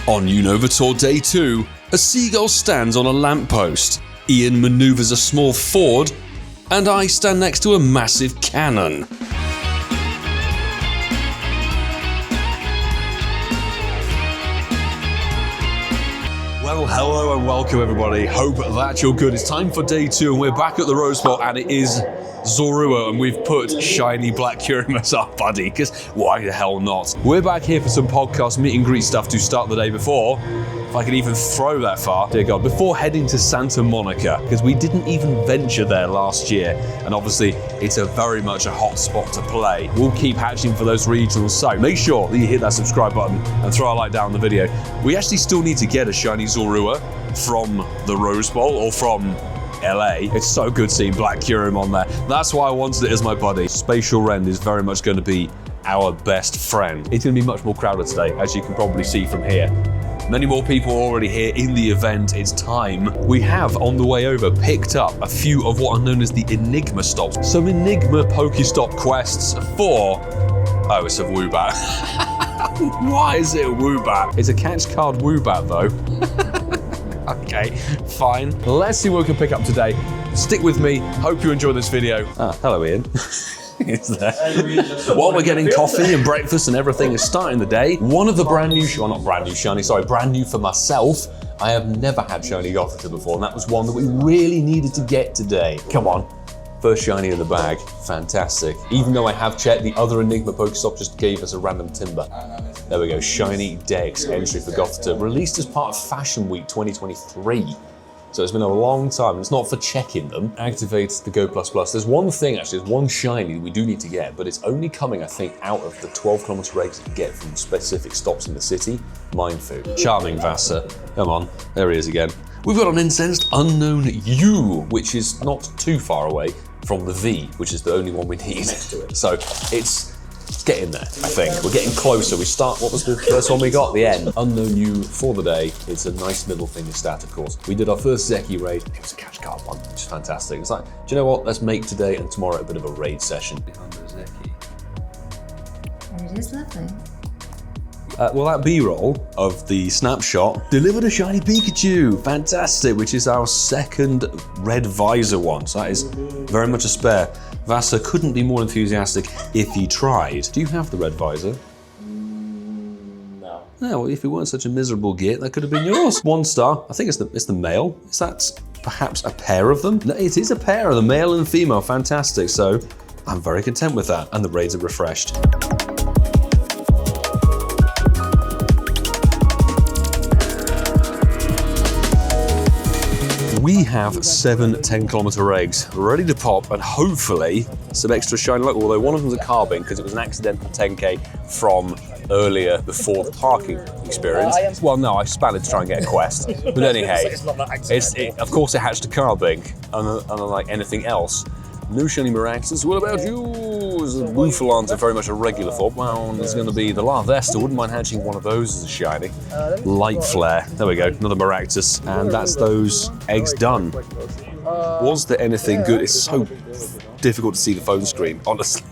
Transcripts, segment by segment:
On Unova Tour Day 2, a seagull stands on a lamppost, Ian manoeuvres a small Ford, and I stand next to a massive cannon. Well, hello and welcome everybody. Hope that you're good. It's time for day 2 and we're back at the Rose Bowl and it is Zorua and we've put shiny black Kyurem as our buddy, because why the hell not? We're back here for some podcast meet and greet stuff to start the day before, if I can even throw that far, dear God, before heading to Santa Monica, because we didn't even venture there last year, and obviously it's a very much a hot spot to play. We'll keep hatching for those regionals, so make sure that you hit that subscribe button and throw a like down the video. We actually still need to get a shiny Zorua from the Rose Bowl or from LA. It's so good seeing black Kyurem on there. That's why I wanted it as my buddy. Spatial Rend is very much going to be our best friend. It's going to be much more crowded today, as you can probably see from here. Many more people are already here in the event. It's time. We have, on the way over, picked up a few of what are known as the Enigma stops. Some Enigma Pokestop quests for... Oh, it's a Woobat. Why is it a Woobat? It's a catch card Woobat, though. Okay, fine. Let's see what we can pick up today. Stick with me. Hope you enjoy this video. Ah, hello, Ian. While we're getting coffee and breakfast and everything is starting the day, one of the brand new for myself. I have never had shiny Gothita before, and that was one that we really needed to get today. Come on. First shiny in the bag. Fantastic. Even though I have checked, the other Enigma Pokestop just gave us a random timber. There we go, Shiny Dex entry for Gothita, released as part of Fashion Week 2023. So it's been a long time, it's not for checking them. Activate the Go++. There's one thing actually, there's one shiny we do need to get, but it's only coming, I think, out of the 12-kilometer regs you get from specific stops in the city. Mindfu. Charming Vasa. Come on, there he is again. We've got an Incensed Unknown U, which is not too far away from the V, which is the only one we need. So it's getting there, I think. We're getting closer. We start, what was the first one we got? The N. Unknown U for the day. It's a nice middle finger stat, of course. We did our first Zeki raid. It was a catch card one, which is fantastic. It's like, do you know what? Let's make today and tomorrow a bit of a raid session. It is lovely. Well, that B-roll of the snapshot delivered a shiny Pikachu. Fantastic, which is our second red visor one. So that is very much a spare. Vasa couldn't be more enthusiastic if he tried. Do you have the red visor? No. Yeah, well, if it weren't such a miserable git, that could have been yours. 1 star. I think it's the male. Is that perhaps a pair of them? No, it is a pair of the male and female. Fantastic. So I'm very content with that. And the raids are refreshed. We have 7 10-kilometer eggs ready to pop and hopefully some extra shiny luck, although one of them's a carbon because it was an accidental 10k from earlier before the parking experience. Well, no, I spanned it to try and get a quest. But anyhow, of course it hatched a carbon, and unlike anything else, no shiny Maractus. What about you? Woofalons are very much a regular thought. Well, there's going to be the Larvesta. Wouldn't mind hatching one of those as a shiny. Light Flare. There we go. Another Maractus. And that's those eggs done. Was there anything good? It's so difficult to see the phone screen, honestly.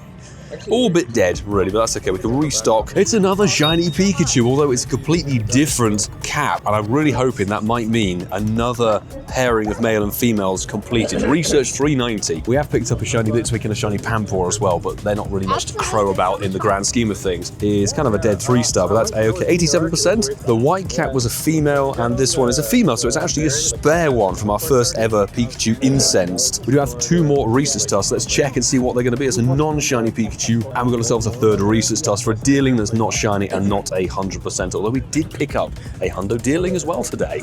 All a bit dead, really, but that's okay. We can restock. It's another shiny Pikachu, although it's a completely different cap, and I'm really hoping that might mean another pairing of male and females completed. Research 390. We have picked up a shiny Litwick and a shiny Pampor as well, but they're not really much to crow about in the grand scheme of things. It's kind of a dead 3-star, but that's A-okay. 87%. The white cap was a female, and this one is a female, so it's actually a spare one from our first ever Pikachu Incensed. We do have 2 more research tasks. Let's check and see what they're going to be. It's a non-shiny Pikachu. And we've got ourselves a 3rd research task for a dealing that's not shiny and not 100%, although we did pick up a Hundo dealing as well today.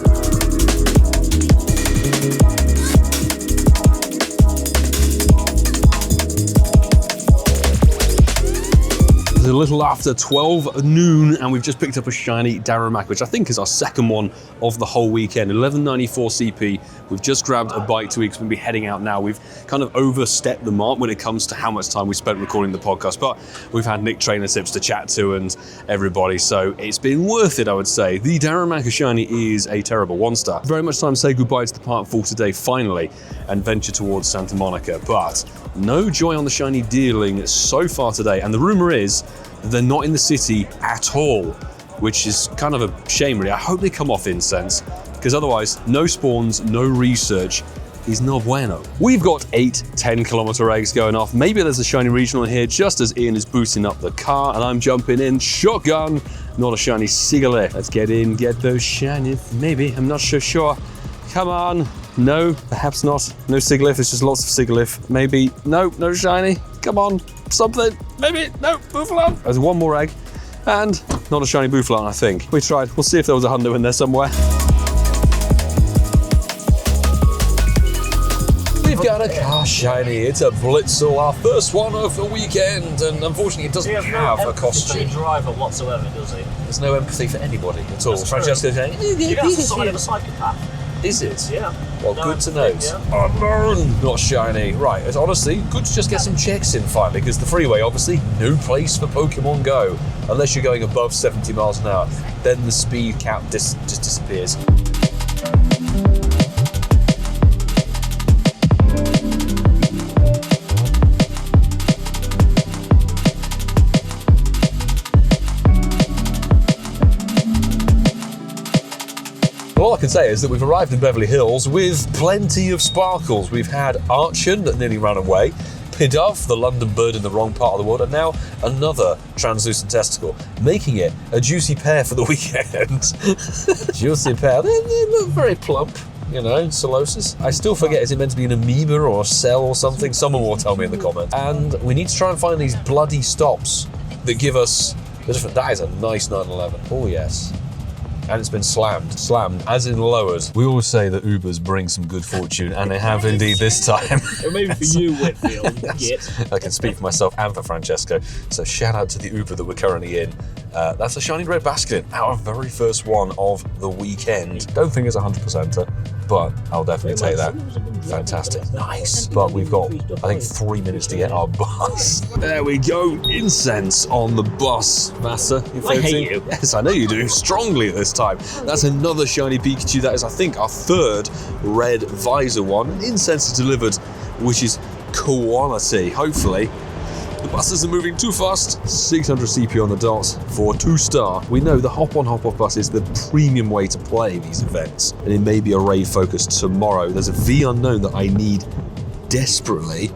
It's a little after 12 noon and we've just picked up a shiny Dynamax, which I think is our second one of the whole weekend. 1194 CP. We've just grabbed a bite to eat because we'll be heading out now. We've kind of overstepped the mark when it comes to how much time we spent recording the podcast, but we've had Nick Trainer Tips to chat to and everybody, so it's been worth it, I would say. The Dynamax shiny is a terrible 1-star. Very much time to say goodbye to the part for today, finally, and venture towards Santa Monica, but no joy on the shiny dealing so far today, and the rumor is they're not in the city at all. which is kind of a shame really. I hope they come off Incense, because otherwise, no spawns, no research is no bueno. We've got 8 10-kilometer eggs going off. Maybe there's a shiny regional in here just as Ian is boosting up the car and I'm jumping in shotgun. Not a shiny Sigilyph. Let's get in, get those shinies. Maybe, I'm not so sure. Come on. No, perhaps not. No Sigilyph, it's just lots of Sigilyph. Maybe, no shiny. Come on, something. Maybe, no, Bouffalant. There's one more egg and not a shiny Bouffalant, I think. We tried. We'll see if there was a Hundo in there somewhere. We've got a car shiny. It's a Blitzel, our first one of the weekend, and unfortunately it doesn't have a costume. For the driver whatsoever, does he? There's no empathy for anybody at all. That's Francesco's saying, that's a sign of a psychopath. is it? Yeah. Well, No, good to know. yeah. Oh, no, not shiny. Right, it's honestly good to just get some checks in finally, because the freeway, obviously, no place for Pokemon Go. Unless you're going above 70 miles an hour, then the speed cap just disappears. All I can say is that we've arrived in Beverly Hills with plenty of sparkles. We've had Archon that nearly ran away, Pidove, the London bird in the wrong part of the world, and now another translucent testicle, making it a juicy pair for the weekend. Juicy pair. They look very plump, you know, Solosis. I still forget, is it meant to be an amoeba or a cell or something? Someone will tell me in the comments. And we need to try and find these bloody stops that give us the different... That is a nice 911. Oh, yes. And it's been slammed, as in lowered. We always say that Ubers bring some good fortune, and they have indeed this time. Or maybe for you, Whitfield. Yes. I can speak for myself and for Francesco. So shout out to the Uber that we're currently in. That's a shiny red basket, our very first one of the weekend. Don't think it's 100%er, but I'll definitely take that. Fantastic, nice. But we've got, I think, 3 minutes to get our bus. There we go, Incense on the bus. Massa, you I hate you. Yes, I know you do, strongly at this time. That's another shiny Pikachu. That is, I think, our third red visor one. Incense is delivered, which is quality, hopefully. The buses are moving too fast. 600 CP on the dot for a 2-star. We know the hop-on, hop-off bus is the premium way to play these events, and it may be a raid focus tomorrow. There's a V unknown that I need desperately.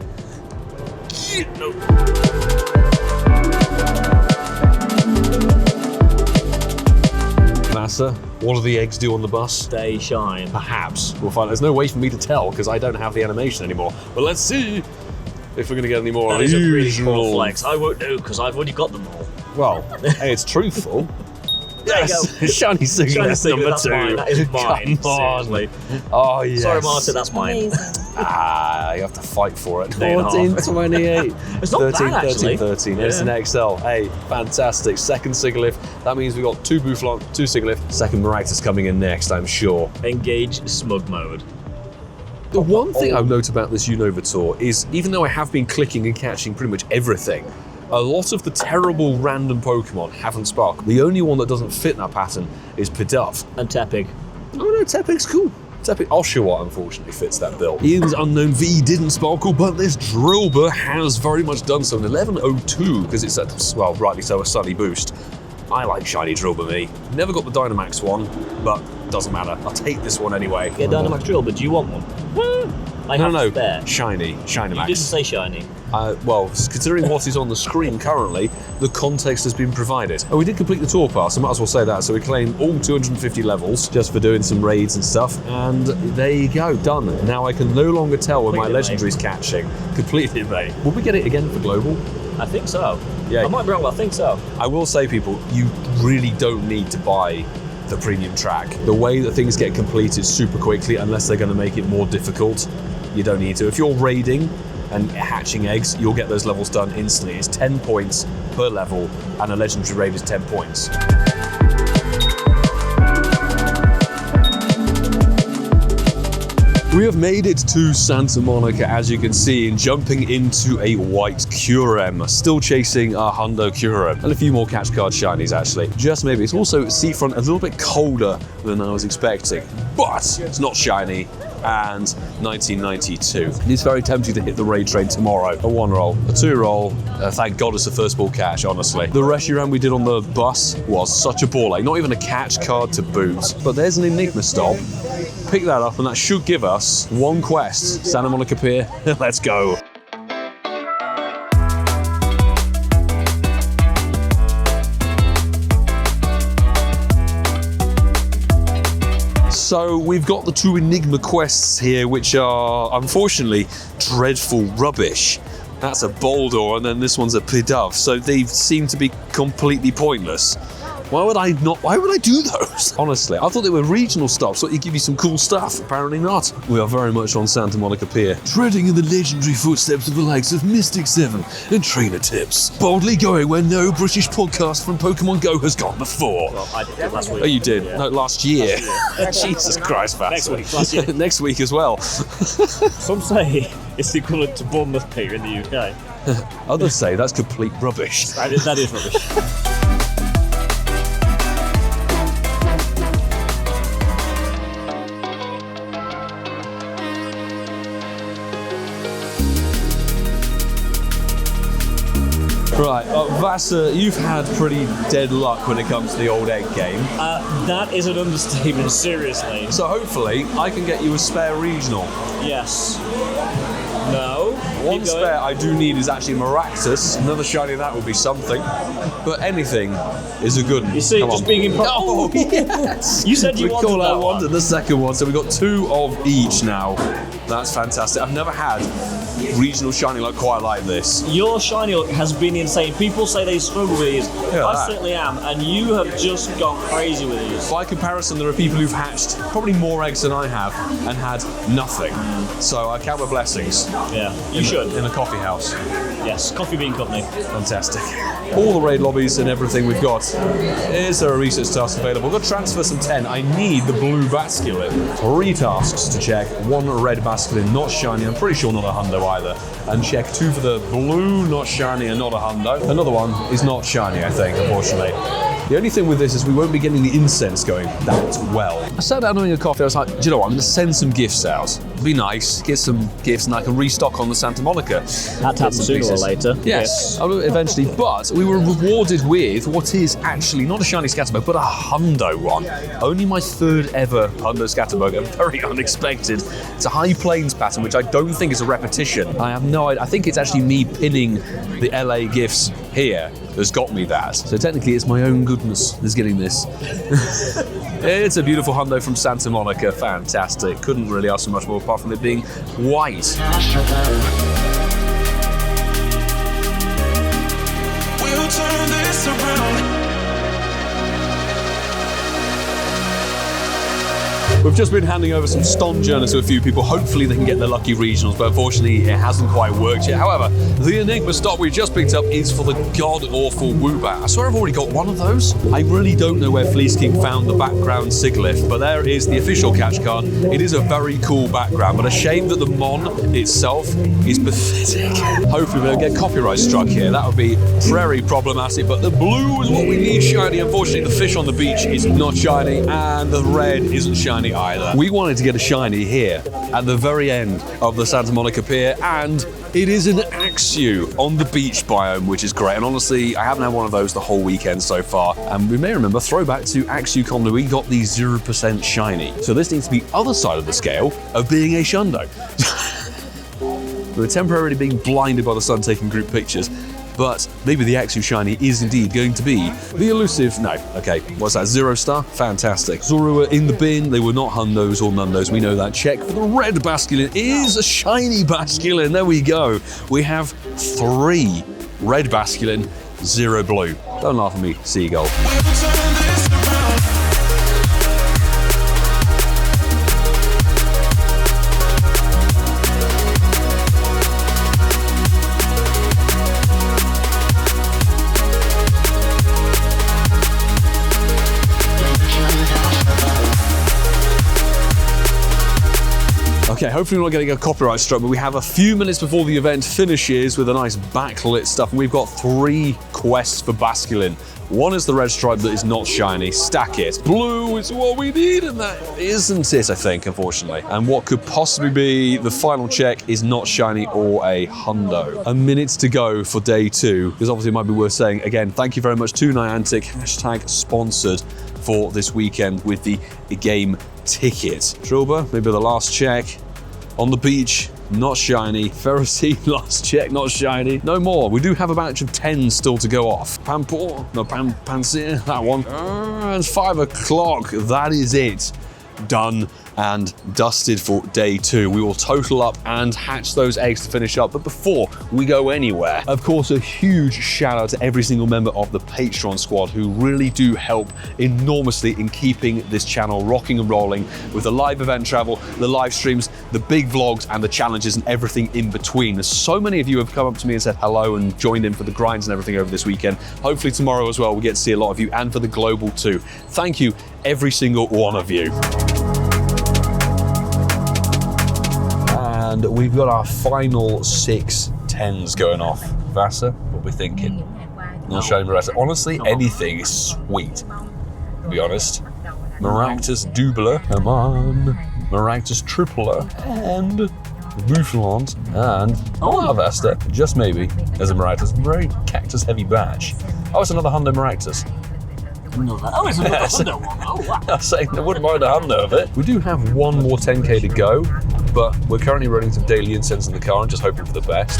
Massa, what do the eggs do on the bus? They shine. Perhaps. We'll find. There's no way for me to tell because I don't have the animation anymore. But let's see if we're going to get any more. That is a really cool flex. I won't do because I've already got them all. Well, hey, it's truthful. There you Yes, go. shiny Sigilyph number that's 2. Mine. That is mine. Come on. Seriously. Oh, yes. Sorry, Martin, that's mine. Amazing. You have to fight for it. 3.5. 14, 28. It's not 13, bad, actually. 13. It's an XL. Hey, fantastic. Second Sigilyph. That means we've got 2 Bouffalant, 2 Sigilyph. Second Maractus coming in next, I'm sure. Engage smug mode. The one thing I've noted about this Unova tour is, even though I have been clicking and catching pretty much everything, a lot of the terrible random Pokemon haven't sparkled. The only one that doesn't fit that pattern is Pidove. And Tepig. Oh no, Tepig's cool. Tepig Oshawa unfortunately fits that bill. Ian's Unknown V didn't sparkle, but this Drillbur has very much done so. An 1102, because it's a, well, rightly so, a sunny boost. I like shiny Drillbur me. Never got the Dynamax one, but doesn't matter. I'll take this one anyway. Get Dynamax Drill, but do you want one? I have No, spare. Shiny You didn't Max. say shiny. Well, considering what is on the screen currently, the context has been provided. Oh, we did complete the tour pass, I might as well say that. So we claimed all 250 levels just for doing some raids and stuff. And there you go, done. Now I can no longer tell when my legendary's catching. Completed, mate. Will we get it again for global? I think so. Yeah. I might be wrong, but I think so. I will say, people, you really don't need to buy the premium track. The way that things get completed super quickly, unless they're going to make it more difficult, you don't need to. If you're raiding and hatching eggs, you'll get those levels done instantly. It's 10 points per level, and a legendary raid is 10 points. We have made it to Santa Monica, as you can see, and jumping into a white Kyurem. Still chasing our Hundo Kyurem. And a few more catch card shinies, actually. Just maybe. It's also seafront, a little bit colder than I was expecting. But it's not shiny. and 1992. It's very tempting to hit the raid train tomorrow. A 1 roll, a 2 roll. Thank God it's a first ball catch, honestly. The Reshiram we did on the bus was such a ball ache. Not even a catch card to boot. But there's an Enigma stop. Pick that up and that should give us 1 quest. Santa Monica Pier, let's go. So we've got the 2 Enigma quests here, which are unfortunately dreadful rubbish. That's a Boldor, and then this one's a Pidove. So they seem to be completely pointless. Why would I do those? Honestly, I thought they were regional stops, so they give you some cool stuff. Apparently not. We are very much on Santa Monica Pier, treading in the legendary footsteps of the likes of Mystic 7 and Trainer Tips. Boldly going where no British podcast from Pokemon Go has gone before. Well, I did last week. Oh, you did? Yeah. No, last year. Last year. Jesus Christ, Next week, last year. Next week as well. Some say it's the equivalent to Bournemouth Pier in the UK. Others say that's complete rubbish. That is rubbish. Right, Vasa, you've had pretty dead luck when it comes to the old egg game. That is an understatement, seriously. So hopefully I can get you a spare regional. Yes. No. One Keep going. spare I do need is actually Maractus. Another shiny of that would be something. But anything is a good one. You see, Come just on. being impressed. Oh, yes! You said you wanted Cool, I that wanted one. the second one, so we've got 2 of each now. That's fantastic. I've never had regional shiny like quite like this. Your shiny look has been insane. People say they struggle with these. Yeah, I that. certainly am, and you have just gone crazy with these. By comparison, there are people who've hatched probably more eggs than I have and had nothing. So I count my blessings. Yeah, you should. In a coffee house. Yes, Coffee Bean Company. Fantastic. All the raid lobbies and everything we've got. Is there a research task available? We've got to transfer some 10. I need the blue Basculin. 3 tasks to check. 1 red Basculin, not shiny. I'm pretty sure not a Hundo either. And check 2 for the blue, not shiny, and not a Hundo. Another one is not shiny, I think, unfortunately. The only thing with this is we won't be getting the incense going that well. I sat down having a coffee, I was like, do you know what, I'm going to send some gifts out. Be nice, get some gifts, and I can restock on the Santa Monica. That happens sooner or later. Yes, eventually. But we were rewarded with what is actually not a shiny Scatterbug, but a Hundo one. Only my 3rd ever Hundo Scatterbug, and very unexpected. It's a High Plains pattern, which I don't think is a repetition. I have no idea. I think it's actually me pinning the LA gifts here that's got me that. So technically it's my own goodness that's getting this. It's a beautiful Hundo from Santa Monica. Fantastic. Couldn't really ask for much more apart from it being white. We'll turn this around. We've just been handing over some Ston journals to a few people. Hopefully they can get their lucky regionals, but unfortunately it hasn't quite worked yet. However, the Enigma stop we just picked up is for the god-awful Woobat. I swear I've already got one of those. I really don't know where Fleece King found the background Sigilyph, but there is the official catch card. It is a very cool background, but a shame that the Mon itself is pathetic. Hopefully we don't get copyright struck here. That would be very problematic, but the blue is what we need shiny. Unfortunately, the fish on the beach is not shiny, and the red isn't shiny either. We wanted to get a shiny here at the very end of the Santa Monica Pier, and it is an Axew on the beach biome, which is great. And honestly, I haven't had one of those the whole weekend so far. And we may remember, throwback to Axew Con, we got the 0% shiny. So this needs to be other side of the scale of being a Shundo. We were temporarily being blinded by the sun taking group pictures. But maybe the Axew shiny is indeed going to be the elusive. No, okay, what's that? 0 star? Fantastic. Zorua in the bin. They were not Hundos or Nundos. We know that. Check for the red Basculin. Is a shiny Basculin. There we go. We have 3 red Basculin, 0 blue. Don't laugh at me, Seagull. We'll turn this around. Okay, hopefully we're not getting a copyright strike, but we have a few minutes before the event finishes with a nice backlit stuff, and we've got 3 quests for Basculin. One is the red stripe that is not shiny. Stack it. Blue is what we need, and that isn't it, I think, unfortunately. And what could possibly be the final check is not shiny or a Hundo. A minute to go for day 2, because obviously it might be worth saying, again, thank you very much to Niantic, #sponsored for this weekend with the game ticket. Trilba, maybe the last check. On the beach, not shiny. Ferrocene, last check, not shiny. No more. We do have a batch of 10 still to go off. Pampor, no, Pansir, that one. It's 5 o'clock. That is it. Done and dusted for day 2. We will total up and hatch those eggs to finish up. But before we go anywhere, of course, a huge shout out to every single member of the Patreon squad who really do help enormously in keeping this channel rocking and rolling with the live event travel, the live streams, the big vlogs, and the challenges and everything in between. So many of you have come up to me and said hello and joined in for the grinds and everything over this weekend. Hopefully tomorrow as well, we get to see a lot of you, and for the global too. Thank you, every single one of you. And we've got our final 6 10s going off. Vasa, what are we thinking? Not shiny Maractus. Honestly, anything is sweet, to be honest. Maractus Doubler, come on. Maractus Tripler, and Boufflant, and Vasta, just maybe, as a Maractus. Very cactus heavy batch. Oh, it's another Hundo Maractus. Oh, it's another Hundo one. Oh, wow. I was saying I wouldn't mind a Hundo of it. We do have one more 10k to go, but we're currently running some daily incense in the car and just hoping for the best.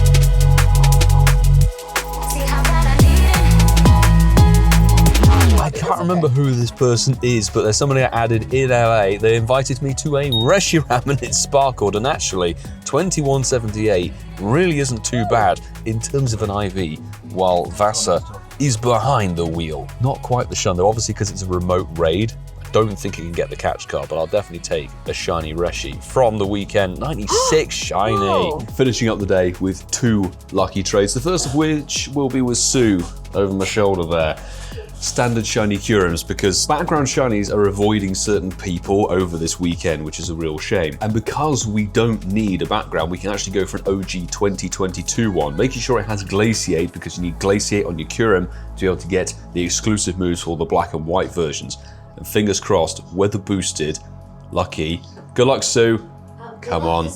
I can't remember who this person is, but there's somebody I added in LA. They invited me to a Reshiram and it sparkled, and actually 2178 really isn't too bad in terms of an IV, while Vasa is behind the wheel. Not quite the Shundo, obviously because it's a remote raid. I don't think I can get the catch card, but I'll definitely take a shiny Reshi from the weekend. 96 shiny. Whoa. Finishing up the day with 2 lucky trades, the first of which will be with Sue over my shoulder there. Standard shiny Kyurems, because background shinies are avoiding certain people over this weekend, which is a real shame. And because we don't need a background, we can actually go for an OG 2022 one, making sure it has Glaciate, because you need Glaciate on your Kyurem to be able to get the exclusive moves for the black and white versions. And fingers crossed, weather boosted, lucky. Good luck, Sue. Come on.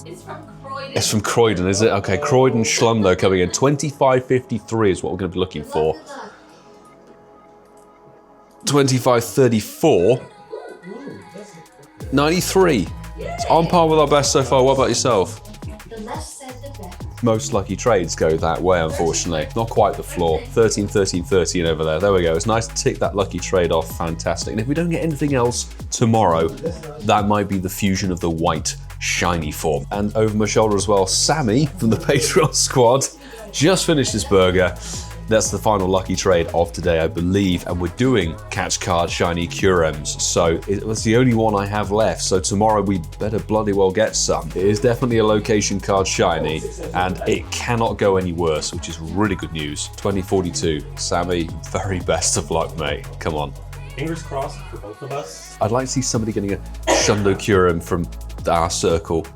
It's from Croydon, is it? Okay, Croydon Schlundo coming in. 2553 is what we're going to be looking for. 2534. 93. It's on par with our best so far. What about yourself? The less said, the better. Most lucky trades go that way, unfortunately. Not quite the floor. 13, 13, 13 over there. There we go. It's nice to tick that lucky trade off. Fantastic. And if we don't get anything else tomorrow, that might be the fusion of the white shiny form. And over my shoulder as well, Sammy from the Patreon squad just finished his burger. That's the final lucky trade of today, I believe, and we're doing catch card shiny Kyurems. So it was the only one I have left, so tomorrow we better bloody well get some. It is definitely a location card shiny, and it cannot go any worse, which is really good news. 2042, Sammy, very best of luck, mate. Come on. Fingers crossed for both of us. I'd like to see somebody getting a Shundo Kyurem from our circle.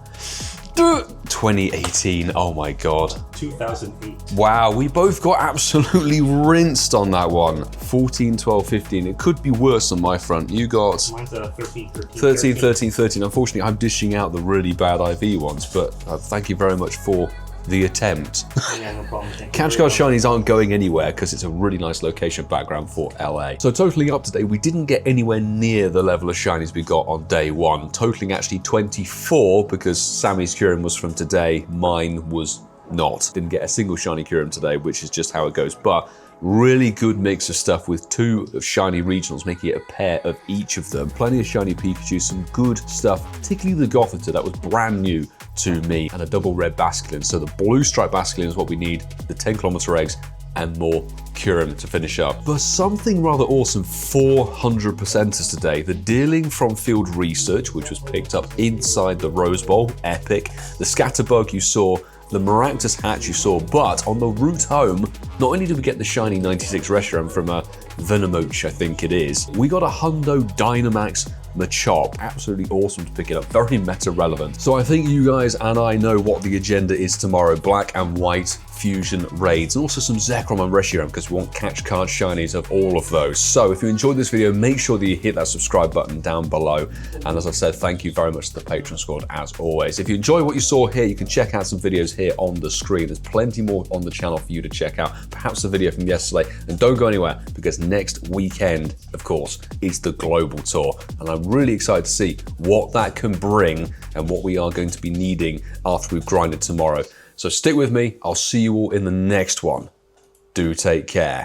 2018, oh my god. 2008. Wow, we both got absolutely rinsed on that one. 14, 12, 15. It could be worse on my front. You got... Mine's a 13, 13, 13, 13, 13. Unfortunately, I'm dishing out the really bad IV ones, but thank you very much for the attempt. Yeah, no problem. Catch card shinies aren't going anywhere because it's a really nice location background for LA. So totaling up today, we didn't get anywhere near the level of shinies we got on day 1. Totaling actually 24 because Sammy's Kyurem was from today, mine was not. Didn't get a single shiny Kyurem today, which is just how it goes. But really good mix of stuff with 2 shiny regionals, making it a pair of each of them. Plenty of shiny Pikachu, some good stuff, particularly the Gothita, that was brand new to me, and a double red Basculin. So the blue stripe Basculin is what we need, the 10km eggs, and more Kyurem to finish up. But something rather awesome, 400%ers today. The Dealing from Field Research, which was picked up inside the Rose Bowl, epic. The Scatterbug you saw, the Maractus hatch you saw, but on the route home, not only did we get the shiny 96 Reshiram from a Venomoch, I think it is, we got a Hundo Dynamax Machop. Absolutely awesome to pick it up, very meta relevant. So I think you guys and I know what the agenda is tomorrow, black and white fusion raids, and also some Zekrom and Reshiram, because we want catch card shinies of all of those. So if you enjoyed this video, make sure that you hit that subscribe button down below. And as I said, thank you very much to the Patreon squad as always. If you enjoy what you saw here, you can check out some videos here on the screen. There's plenty more on the channel for you to check out, perhaps the video from yesterday. And don't go anywhere, because next weekend, of course, is the global tour. And I'm really excited to see what that can bring and what we are going to be needing after we've grinded tomorrow. So stick with me. I'll see you all in the next one. Do take care.